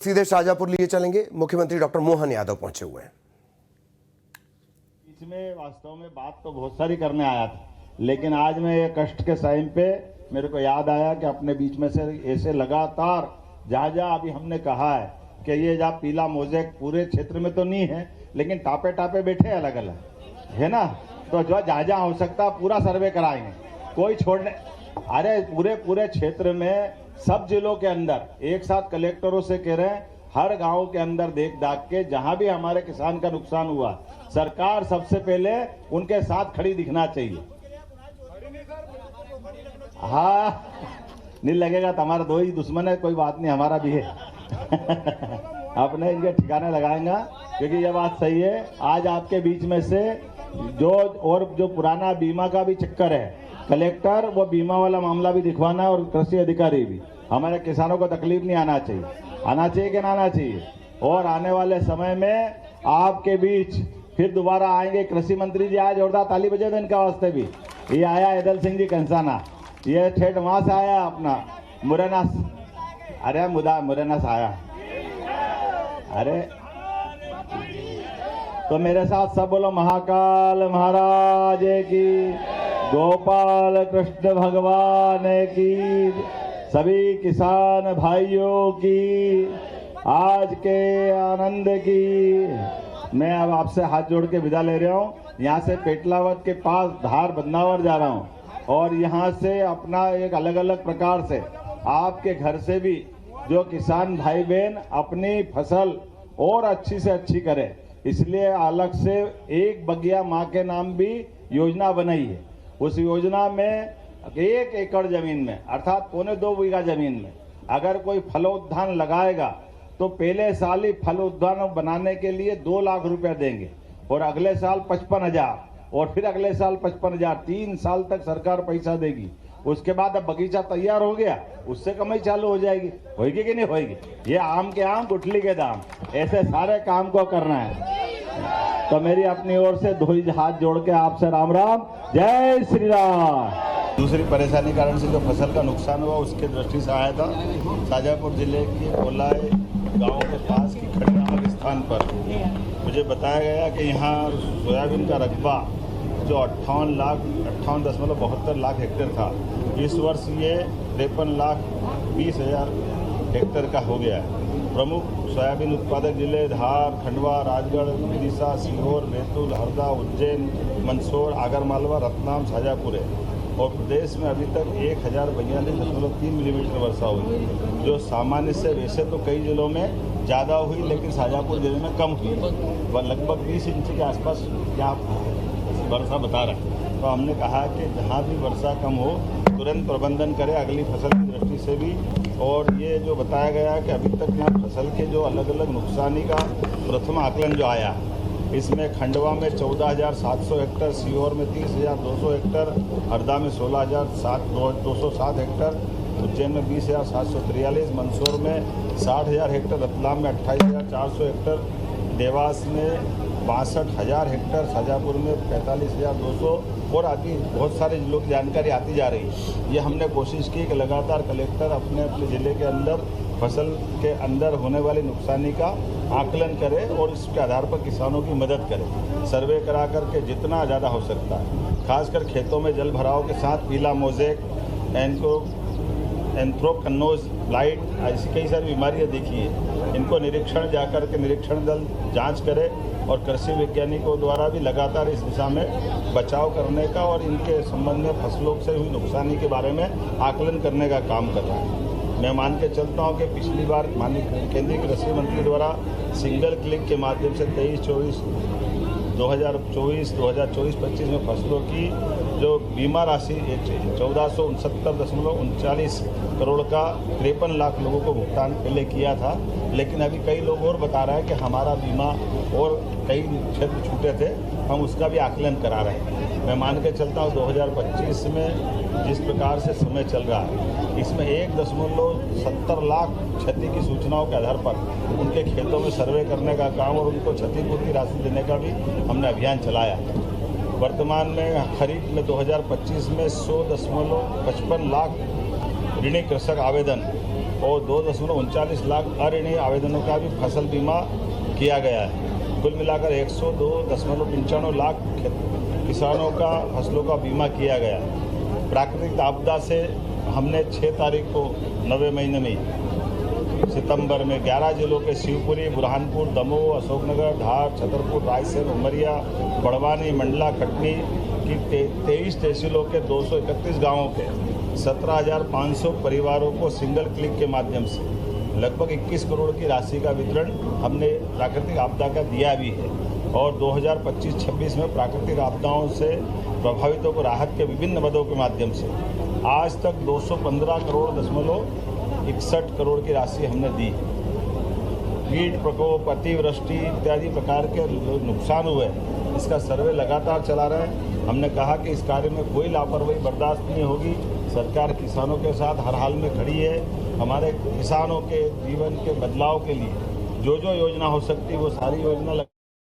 सीधे शाहजहांपुर लिए चलेंगे। मुख्यमंत्री डॉक्टर मोहन यादव पहुंचे हुए हैं। इसमें वास्तव में बात तो बहुत सारी करने आया था, लेकिन आज मैं ये कष्ट के टाइम पे मेरे को याद आया कि अपने बीच में से ऐसे लगातार जहाँ जहाँ अभी हमने कहा है कि ये जहाँ पीला मोज़ेक पूरे क्षेत्र में तो नहीं है, लेकिन टापे टापे बैठे अलग अलग है ना, तो जो जहाँ जहाँ हो सकता पूरा सर्वे कराएंगे, कोई छोड़ने। अरे पूरे क्षेत्र में सब जिलों के अंदर एक साथ कलेक्टरों से कह रहे हैं, हर गांव के अंदर देख दाख के जहां भी हमारे किसान का नुकसान हुआ, सरकार सबसे पहले उनके साथ खड़ी दिखना चाहिए। हाँ, नहीं लगेगा तो हमारा दो ही दुश्मन है, कोई बात नहीं, हमारा भी है। अपने इनके ठिकाने लगाएंगा, क्योंकि ये बात सही है। आज आपके बीच में से जो पुराना बीमा का भी चक्कर है, कलेक्टर वो बीमा वाला मामला भी दिखवाना है, और कृषि अधिकारी भी। हमारे किसानों को तकलीफ नहीं आना चाहिए कि ना आना चाहिए। और आने वाले समय में आपके बीच फिर दोबारा आएंगे कृषि मंत्री जी। आज जोरदार ताली बजे दो इनका वास्ते भी। ये आया ऐदल सिंह जी कंसाना, ये ठेठ वहां से आया अपना मुरैना, अरे मुरैना से आया। अरे तो मेरे साथ सब बोलो, महाकाल महाराज की, गोपाल कृष्ण भगवान की, सभी किसान भाइयों की, आज के आनंद की। मैं अब आपसे हाथ जोड़ के विदा ले रहा हूँ। यहाँ से पेटलावत के पास धार बदनावर जा रहा हूँ, और यहाँ से अपना एक अलग अलग प्रकार से आपके घर से भी जो किसान भाई बहन अपनी फसल और अच्छी से अच्छी करे, इसलिए अलग से एक बगिया माँ के नाम भी योजना बनाई है। उस योजना में 1 एकड़ जमीन में, अर्थात 1.25 बीघा जमीन में अगर कोई फलोद्यान लगाएगा तो पहले साल ही फलोद्यान बनाने के लिए 2 लाख रुपया देंगे, और अगले साल 55,000, और फिर अगले साल 55,000, 3 साल तक सरकार पैसा देगी। उसके बाद अब बगीचा तैयार हो गया, उससे कमाई चालू हो जाएगी। होगी कि नहीं होगी? ये आम के आम गुठली के दाम, ऐसे सारे काम को करना है। तो मेरी अपनी ओर से दो ही हाथ जोड़ के आपसे राम राम, जय श्री राम। दूसरी परेशानी कारण से जो फसल का नुकसान हुआ, उसके दृष्टि से आया था। शाहजहांपुर जिले के कोलाए गांव के पास की खड़ी नामक स्थान पर मुझे बताया गया कि यहाँ सोयाबीन का रकबा जो 58.72 लाख हेक्टेयर था, इस वर्ष ये 53,20,000 हेक्टेयर का हो गया है। प्रमुख सोयाबीन उत्पादक जिले धार, खंडवा, राजगढ़, विदिशा, सीहोर, बैतूल, हरदा, उज्जैन, मंदसौर, आगरमालवा, रतलाम, शाहजहांपुर है। और प्रदेश में अभी तक 1042.3 मिलीमीटर वर्षा हुई, जो सामान्य से वैसे तो कई जिलों में ज़्यादा हुई, लेकिन शाहजहांपुर जिले में कम हुई। वह लगभग 20 इंच के आसपास क्या वर्षा बता रहा है। तो हमने कहा कि जहाँ भी वर्षा कम हो तुरंत प्रबंधन करें अगली फसल की दृष्टि से भी। और ये जो बताया गया कि अभी तक यहाँ फसल के जो अलग अलग नुकसानी का प्रथम आकलन जो आया, इसमें खंडवा में 14,700 हेक्टर, सीहोर में 30,200 हेक्टर, हरदा में 16,207 हेक्टर, उज्जैन में 20,743, मंदसौर में 60,000 हेक्टर, रतलाम में 28,400 हेक्टर, देवास में 62,000 हेक्टर, शाहजहांपुर में 45,200, और आदि बहुत सारे जिलों की जानकारी आती जा रही है। ये हमने कोशिश की कि लगातार कलेक्टर अपने अपने ज़िले के अंदर फसल के अंदर होने वाली नुकसानी का आकलन करे और इसके आधार पर किसानों की मदद करे, सर्वे करा करके जितना ज़्यादा हो सकता है। खासकर खेतों में जल भराव के साथ पीला मोज़ेक, एंथ्रोकनोज ब्लाइट, ऐसी कई सारी बीमारियाँ देखी है। इनको निरीक्षण जाकर के निरीक्षण दल जांच करे, और कृषि वैज्ञानिकों द्वारा भी लगातार इस दिशा में बचाव करने का और इनके संबंध में फसलों से हुई नुकसानी के बारे में आकलन करने का काम कर रहा है। मैं मान के चलता हूं कि पिछली बार माननीय केंद्रीय कृषि मंत्री द्वारा सिंगल क्लिक के माध्यम से 2024-25 में फसलों की जो बीमा राशि 1469.39 करोड़ का 53 लाख लोगों को भुगतान पहले किया था। लेकिन अभी कई लोग और बता रहे हैं कि हमारा बीमा और कई क्षेत्र छूटे थे, हम उसका भी आकलन करा रहे हैं। मैं मान के चलता हूँ 2025 में जिस प्रकार से समय चल रहा है, इसमें 1.70 लाख क्षति की सूचनाओं के आधार पर उनके खेतों में सर्वे करने का काम और उनको क्षतिपूर्ति राशि देने का भी हमने अभियान चलाया। वर्तमान में खरीफ में 2025 में 100.55 लाख ऋणी कृषक आवेदन और 2.39 लाख अऋणी आवेदनों का भी फसल बीमा किया गया है। कुल मिलाकर 102.95 लाख किसानों का फसलों का बीमा किया गया है। प्राकृतिक आपदा से हमने 6 तारीख को 9वें महीने में सितंबर में 11 जिलों के शिवपुरी, बुरहानपुर, दमोह, अशोकनगर, धार, छतरपुर, रायसेन, उमरिया, बड़वानी, मंडला, कटनी की 23 तहसीलों के 231 गांवों के 17,500 परिवारों को सिंगल क्लिक के माध्यम से लगभग 21 करोड़ की राशि का वितरण हमने प्राकृतिक आपदा का दिया भी है। और 2025-26 में प्राकृतिक आपदाओं से प्रभावितों को राहत के विभिन्न मदों के माध्यम से आज तक 215.61 करोड़ की राशि हमने दी। कीट प्रकोप, अतिवृष्टि इत्यादि प्रकार के नुकसान हुए, इसका सर्वे लगातार चला रहे हैं। हमने कहा कि इस कार्य में कोई लापरवाही बर्दाश्त नहीं होगी। सरकार किसानों के साथ हर हाल में खड़ी है। हमारे किसानों के जीवन के बदलाव के लिए जो जो योजना हो सकती है वो सारी योजना